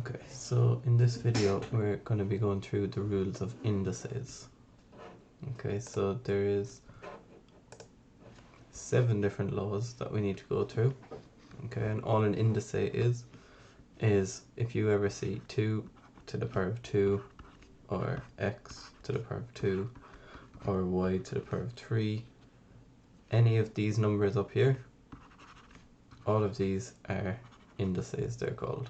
Okay, so in this video we're going to be going through the rules of indices. Okay, so there is 7 different laws that we need to go through. Okay, and all an indice is if you ever see 2 to the power of 2 or x to the power of 2 or y to the power of 3, any of these numbers up here, all of these are indices, they're called.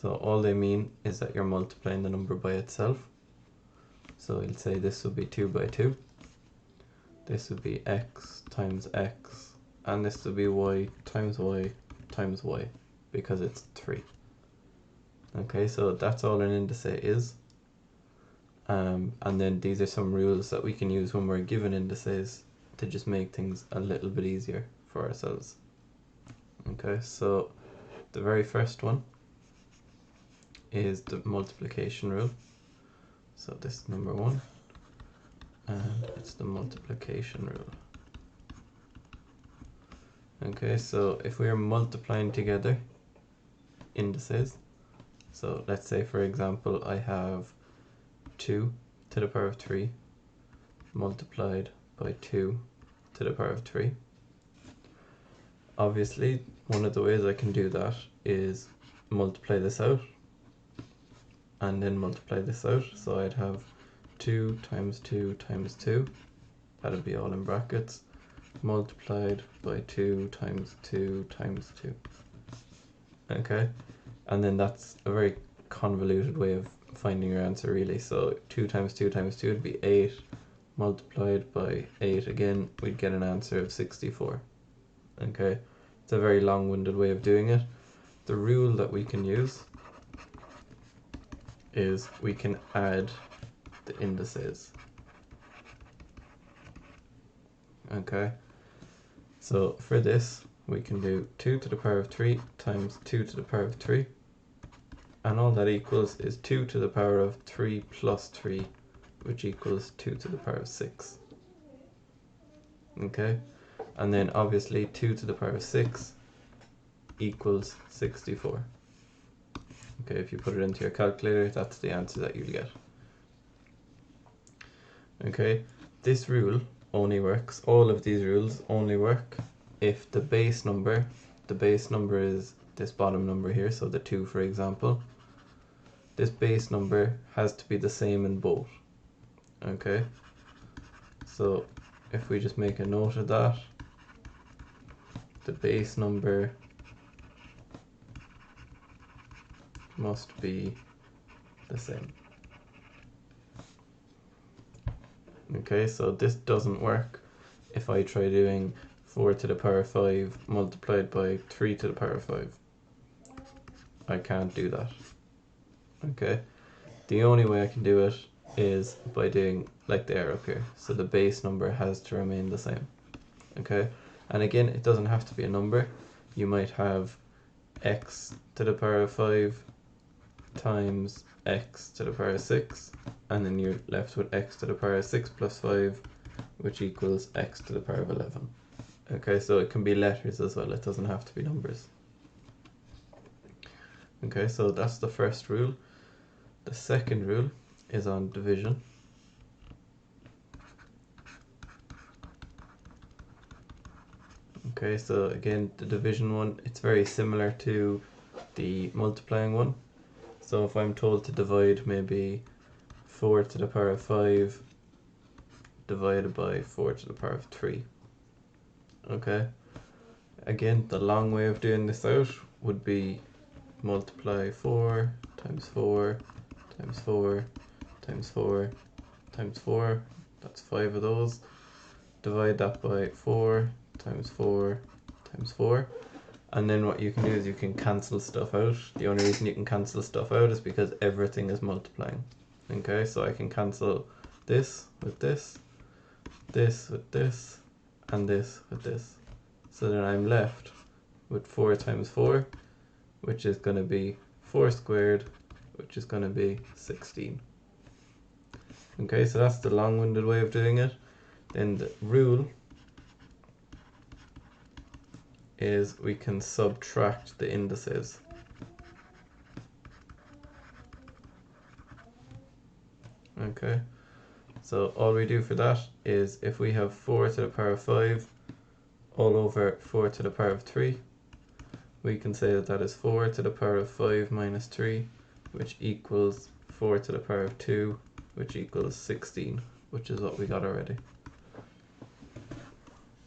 So all they mean is that you're multiplying the number by itself. So we'll say this would be 2 by 2. This would be x times x, and this would be y times y times y, because it's 3. Okay, so that's all an indice is. And then these are some rules that we can use when we're given indices to just make things a little bit easier for ourselves. Okay, so the very first one is the multiplication rule. So this is number 1, and it's the multiplication rule. Okay, so if we are multiplying together indices, so let's say for example I have 2 to the power of 3 multiplied by 2 to the power of 3. Obviously, one of the ways I can do that is multiply this out and then multiply this out. So I'd have 2 times 2 times 2, that'll be all in brackets, multiplied by 2 times 2 times 2. Okay, and then that's a very convoluted way of finding your answer really. So 2 times 2 times 2 would be 8, multiplied by 8 again, we'd get an answer of 64. Okay, it's a very long-winded way of doing it. The rule that we can use is we can add the indices. Okay, so for this we can do 2 to the power of 3 times 2 to the power of 3, and all that equals is 2 to the power of 3 plus 3, which equals 2 to the power of 6. Okay, and then obviously 2 to the power of 6 equals 64. Okay, if you put it into your calculator, that's the answer that you'll get. Okay, this rule only works, all of these rules only work if the base number is this bottom number here, so the 2 for example, this base number has to be the same in both. Okay, so if we just make a note of that, the base number must be the same. Okay, so this doesn't work if I try doing 4 to the power of 5 multiplied by 3 to the power of 5. I can't do that. Okay, the only way I can do it is by doing like they are up here. So the base number has to remain the same. Okay, and again, it doesn't have to be a number. You might have x to the power of 5 times x to the power of 6, and then you're left with x to the power of 6 plus 5, which equals x to the power of 11. Okay, so it can be letters as well, it doesn't have to be numbers. Okay, so that's the first rule. The second rule is on division. Okay, so again, the division one, it's very similar to the multiplying one. So if I'm told to divide maybe 4 to the power of 5 divided by 4 to the power of 3. Okay, again, the long way of doing this out would be multiply 4 times 4 times 4 times 4 times 4, that's 5 of those, divide that by 4 times 4 times 4, and then what you can do is you can cancel stuff out. The only reason you can cancel stuff out is because everything is multiplying. Okay, so I can cancel this with this, this with this, and this with this. So then I'm left with 4 times 4, which is going to be 4 squared, which is going to be 16. Okay, so that's the long-winded way of doing it. Then the rule is we can subtract the indices. Okay, so all we do for that is if we have 4 to the power of 5 all over 4 to the power of 3, we can say that that is 4 to the power of 5 minus 3, which equals 4 to the power of 2, which equals 16, which is what we got already.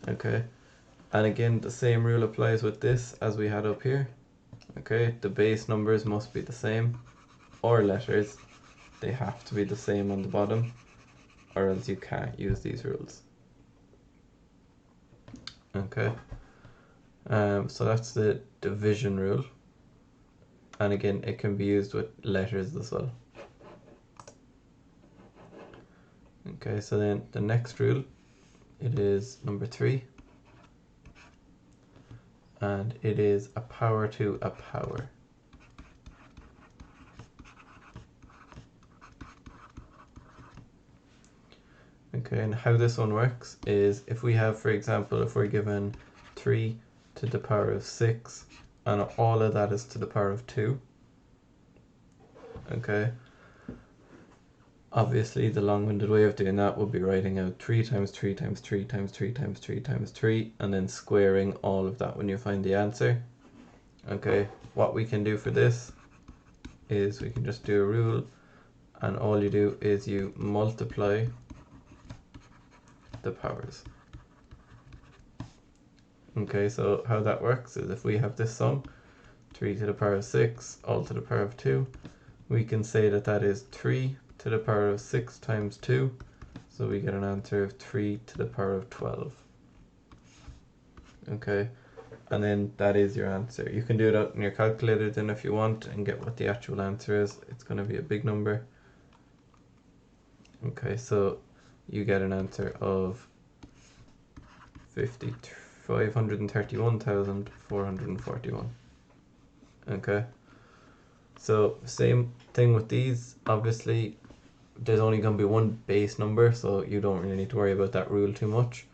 Okay, and again the same rule applies with this as we had up here. Okay, the base numbers must be the same, or letters, they have to be the same on the bottom, or else you can't use these rules. Okay, so that's the division rule, and again it can be used with letters as well. Okay, so then the next rule, it is number 3, and it is a power to a power. Okay, and how this one works is if we have, for example, if we're given 3 to the power of 6 and all of that is to the power of 2, okay, obviously the long-winded way of doing that would be writing out 3 times 3 times 3 times 3 times 3 times 3 and then squaring all of that when you find the answer. Okay, what we can do for this is we can just do a rule, and all you do is you multiply the powers. Okay, so how that works is if we have this sum, 3 to the power of 6 all to the power of 2, we can say that that is 3 to the power of 6 times 2, so we get an answer of 3 to the power of 12. Okay, and then that is your answer. You can do it out in your calculator then if you want and get what the actual answer is. It's going to be a big number. Okay, so you get an answer of 531,441. Okay, so same thing with these. Obviously there's only going to be one base number, so you don't really need to worry about that rule too much,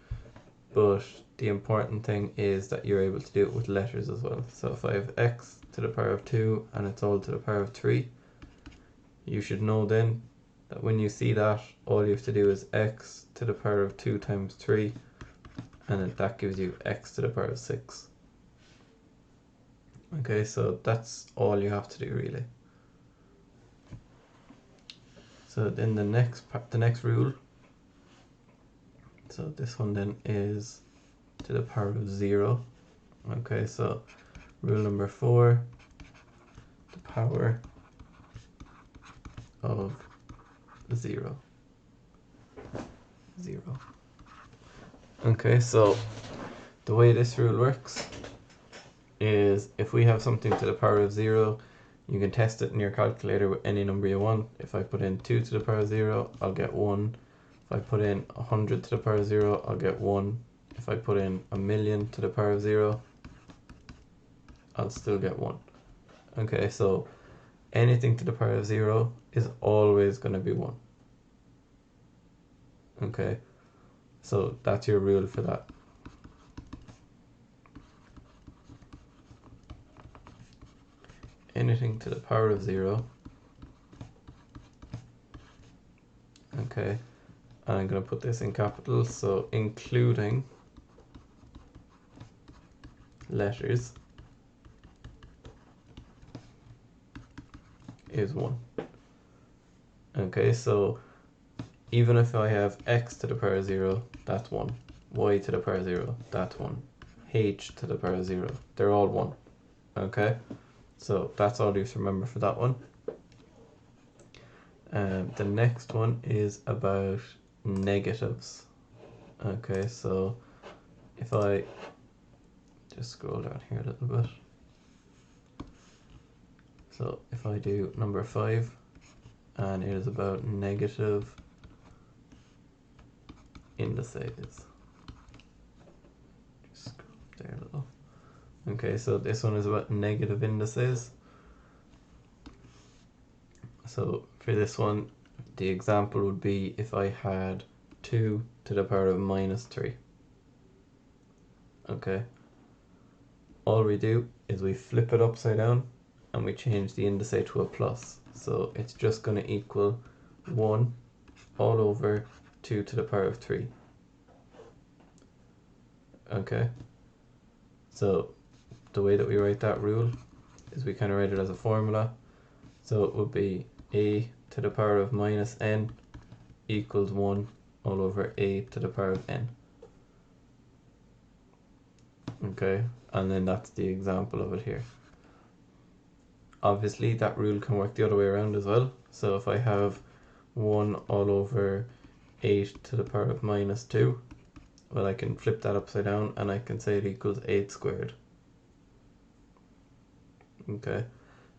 but the important thing is that you're able to do it with letters as well. So if I have x to the power of 2 and it's all to the power of 3, you should know then that when you see that, all you have to do is x to the power of 2 times 3, and then that gives you x to the power of 6. Okay, so that's all you have to do really. So then the next rule, so this one then is to the power of 0. Okay, so rule number 4, the power of 0. Okay, so the way this rule works is if we have something to the power of 0, you can test it in your calculator with any number you want. If I put in 2 to the power of 0, I'll get 1. If I put in 100 to the power of 0, I'll get 1. If I put in 1,000,000 to the power of 0, I'll still get 1. Okay, so anything to the power of 0 is always going to be 1. Okay, so that's your rule for that. Anything to the power of 0. Okay, and I'm going to put this in capitals, so including letters is 1. Okay, so even if I have x to the power of 0, that's 1. Y to the power of 0, that's 1. H to the power of 0, they're all 1. Okay, so that's all you have to remember for that one. The next one is about negatives. Okay, so if I just scroll down here a little bit. So if I do number 5, and it is about negative indices. Just scroll up there a little. Okay, so this one is about negative indices. So for this one, the example would be if I had 2 to the power of minus 3. Okay. All we do is we flip it upside down and we change the indice to a plus. So it's just going to equal 1 all over 2 to the power of 3. Okay, so the way that we write that rule is we kind of write it as a formula. So it would be a to the power of minus n equals 1 all over a to the power of n. Okay, and then that's the example of it here. Obviously that rule can work the other way around as well. So if I have 1 all over 8 to the power of minus 2, well, I can flip that upside down and I can say it equals 8 squared. Okay,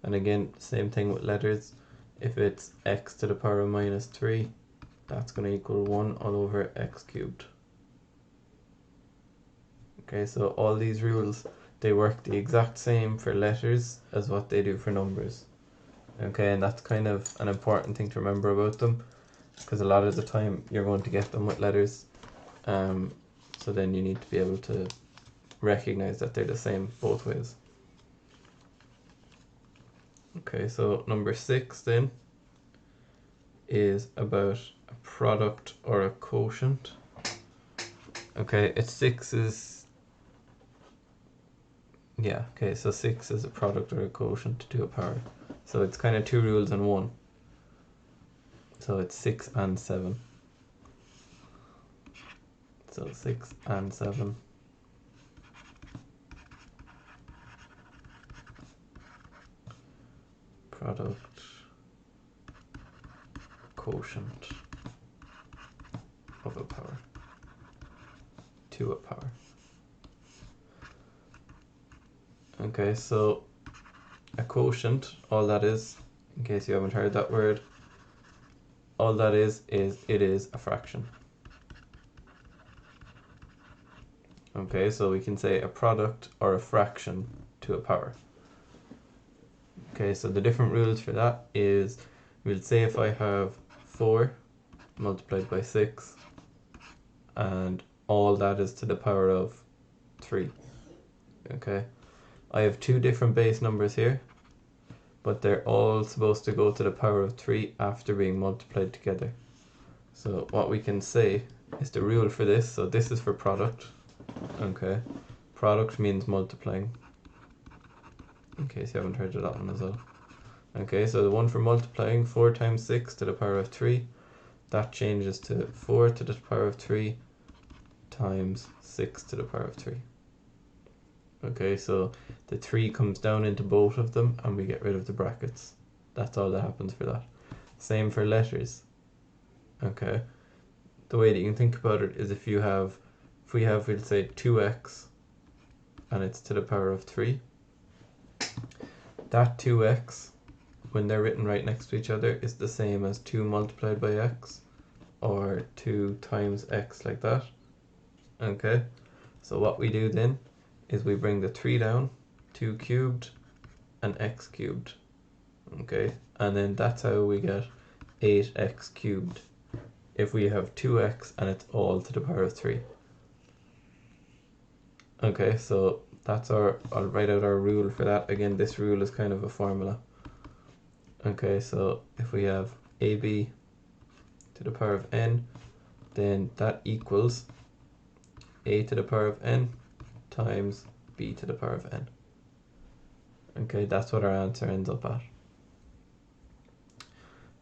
and again, same thing with letters. If it's x to the power of minus 3, that's going to equal 1 all over x cubed. Okay, so all these rules, they work the exact same for letters as what they do for numbers. Okay, and that's kind of an important thing to remember about them, because a lot of the time you're going to get them with letters. So then you need to be able to recognize that they're the same both ways. Okay, so number 6 then is about a product or a quotient. Okay, it's 6 is, yeah, okay, so 6 is a product or a quotient to a power. So it's kind of 2 rules in one. So it's 6 and 7. So 6 and 7. Product, quotient of a power to a power. Okay, so a quotient, all that is, in case you haven't heard that word, all that is it is a fraction. Okay, so we can say a product or a fraction to a power. Okay, so the different rules for that is, we'll say if I have 4 multiplied by 6 and all that is to the power of 3. Okay, I have 2 different base numbers here, but they're all supposed to go to the power of 3 after being multiplied together. So what we can say is the rule for this, so this is for product. Okay, product means multiplying, in case you haven't heard of that one as well. Okay, so the one for multiplying, 4 times 6 to the power of 3, that changes to 4 to the power of 3 times 6 to the power of 3. Okay, so the 3 comes down into both of them and we get rid of the brackets. That's all that happens for that. Same for letters. Okay, the way that you can think about it is if we have, we'll say 2x and it's to the power of 3. That 2x, when they're written right next to each other, is the same as 2 multiplied by x, or 2 times x, like that. Okay, so what we do then is we bring the 3 down, 2 cubed and x cubed. Okay, and then that's how we get 8x cubed if we have 2x and it's all to the power of 3. Okay, so that's I'll write out our rule for that. Again, this rule is kind of a formula. Okay, so if we have ab to the power of n, then that equals a to the power of n times b to the power of n. Okay, that's what our answer ends up at.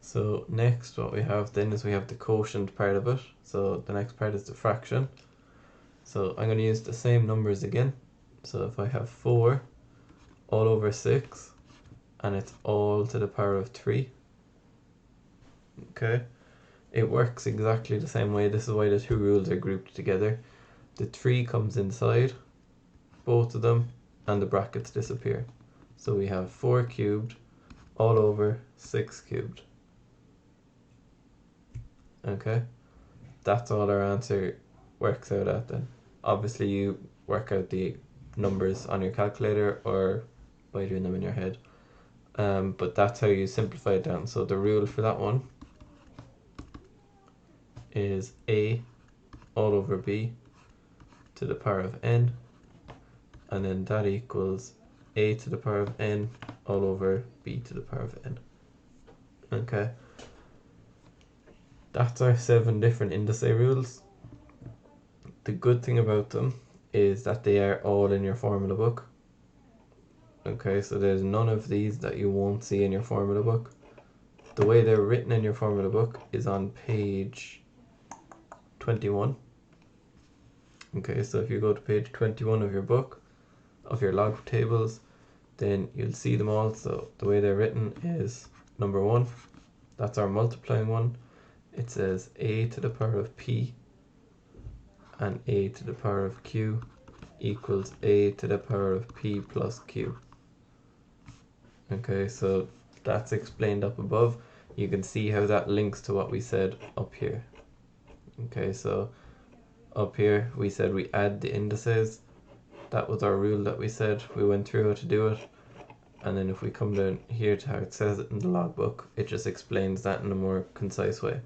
So next what we have then is we have the quotient part of it. So the next part is the fraction. So I'm going to use the same numbers again. So if I have 4 all over 6 and it's all to the power of 3, okay, it works exactly the same way. This is why the 2 rules are grouped together. The 3 comes inside both of them and the brackets disappear. So we have 4 cubed all over 6 cubed. Okay, that's all our answer works out at then. Obviously you work out the numbers on your calculator or by doing them in your head, but that's how you simplify it down. So the rule for that one is a all over b to the power of n, and then that equals a to the power of n all over b to the power of n. Okay, That's our 7 different indice rules. The good thing about them is that they are all in your formula book. Okay, so there's none of these that you won't see in your formula book. The way they're written in your formula book is on page 21. Okay, so if you go to page 21 of your book, of your log tables, then you'll see them all. So the way they're written is number 1, that's our multiplying one. It says a to the power of p and a to the power of q equals a to the power of p plus q. Okay, so that's explained up above. You can see how that links to what we said up here. Okay, so up here we said we add the indices. That was our rule that we said. We went through how to do it. And then if we come down here to how it says it in the logbook, it just explains that in a more concise way.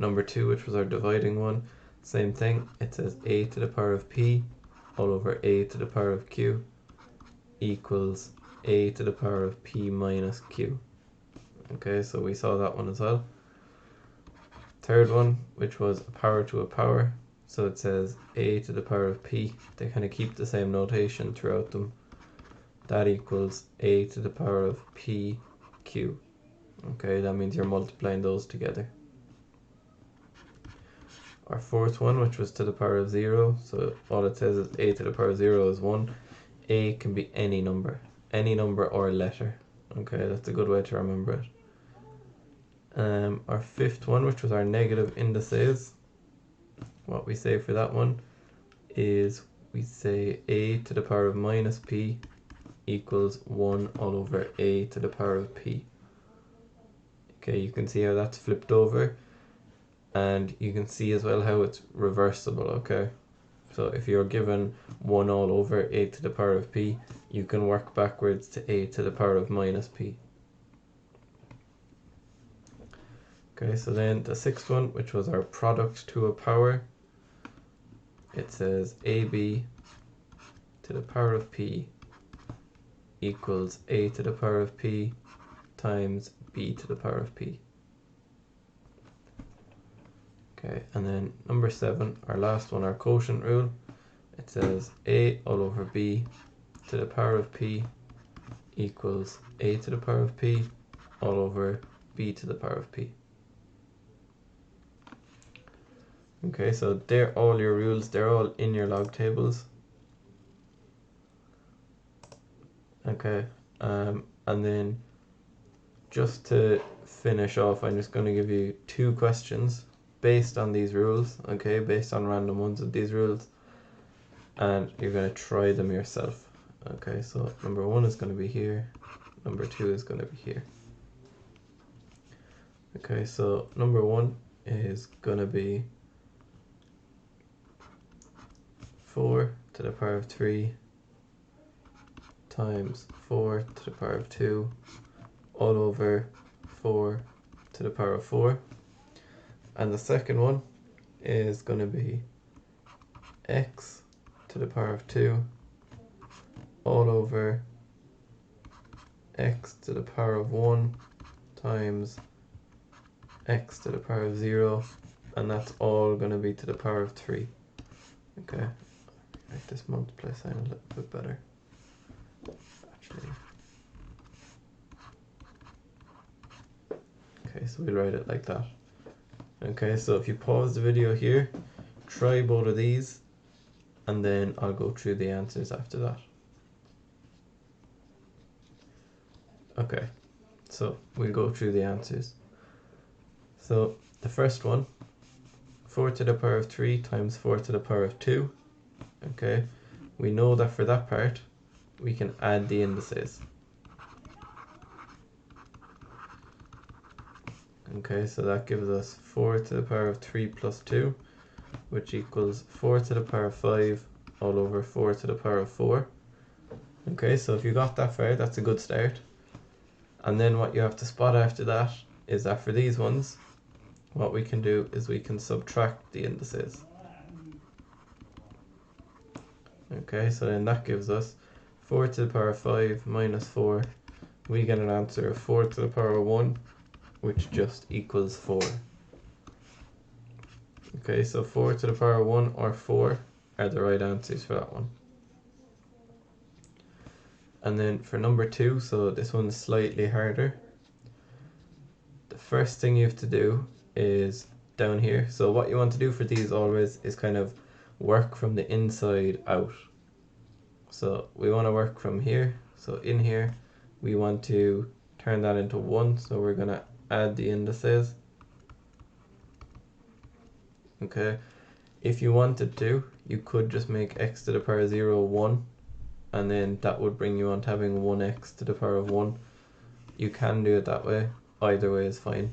Number 2, which was our dividing one, same thing. It says a to the power of p all over a to the power of q equals a to the power of p minus q. Okay, so we saw that one as well. Third one, which was a power to a power. So it says a to the power of p. They kind of keep the same notation throughout them. That equals a to the power of p q. Okay, that means you're multiplying those together. Our fourth one, which was to the power of 0, so all it says is a to the power of 0 is 1. A can be any number or letter. Okay, that's a good way to remember it. Our fifth one, which was our negative indices, what we say for that one is we say a to the power of minus p equals 1 all over a to the power of p. Okay, you can see how that's flipped over, and you can see as well how it's reversible. Okay, so if you're given 1 all over a to the power of p, you can work backwards to a to the power of minus p. Okay, so then the sixth one, which was our product to a power, it says ab to the power of p equals a to the power of p times b to the power of p. Okay, and then number 7, our last one, our quotient rule, it says a all over b to the power of p equals a to the power of p all over b to the power of p. Okay, so they're all your rules, they're all in your log tables. Okay, and then just to finish off, I'm just going to give you 2 questions based on these rules, okay, based on random ones of these rules, and you're going to try them yourself. Okay, so number 1 is going to be here, number 2 is going to be here. Okay, so number 1 is going to be 4 to the power of 3 times 4 to the power of 2 all over 4 to the power of 4. And the second one is going to be x to the power of 2 all over x to the power of 1 times x to the power of 0, and that's all going to be to the power of 3. Okay, make this multiply sign a little bit better. Actually, okay, so we'll write it like that. Okay, so if you pause the video here, try both of these, and then I'll go through the answers after that. Okay, so we'll go through the answers. So the first one, 4 to the power of 3 times 4 to the power of 2. Okay, we know that for that part, we can add the indices. Okay, so that gives us 4 to the power of 3 plus 2, which equals 4 to the power of 5 all over 4 to the power of 4. Okay, so if you got that far, that's a good start. And then what you have to spot after that is that for these ones, what we can do is we can subtract the indices. Okay, so then that gives us 4 to the power of 5 minus 4. We get an answer of 4 to the power of 1 which just equals 4. Okay, so 4 to the power 1 or 4 are the right answers for that one. And then for number 2, so this one's slightly harder. The first thing you have to do is down here. So what you want to do for these always is kind of work from the inside out. So we want to work from here. So in here, we want to turn that into 1. So we're going to add the indices. Okay. If you wanted to, you could just make x to the power 0 1. And then that would bring you on to having 1x to the power of 1. You can do it that way. Either way is fine.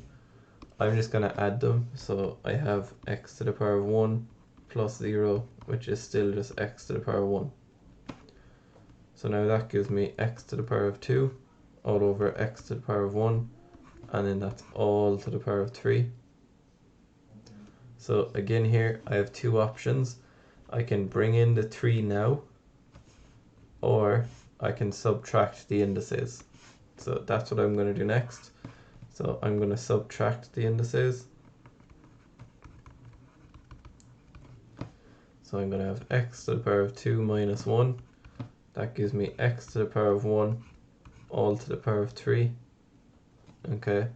I'm just going to add them. So I have x to the power of 1 plus 0, which is still just x to the power of 1. So now that gives me x to the power of 2 all over x to the power of 1. And then that's all to the power of 3. So again here, I have two options. I can bring in the 3 now, or I can subtract the indices. So that's what I'm going to do next. So I'm going to subtract the indices. So I'm going to have x to the power of 2 minus 1. That gives me x to the power of 1 all to the power of 3. Okay,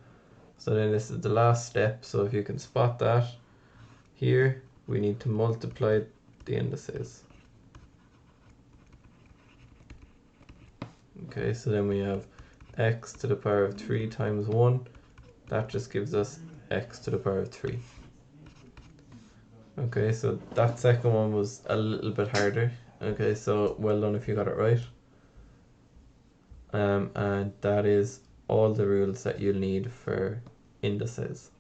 so then this is the last step. So if you can spot that, here we need to multiply the indices. Okay, so then we have x to the power of 3 times 1. That just gives us x to the power of 3. Okay, so that second one was a little bit harder. Okay, so well done if you got it right. And that is all the rules that you'll need for indices.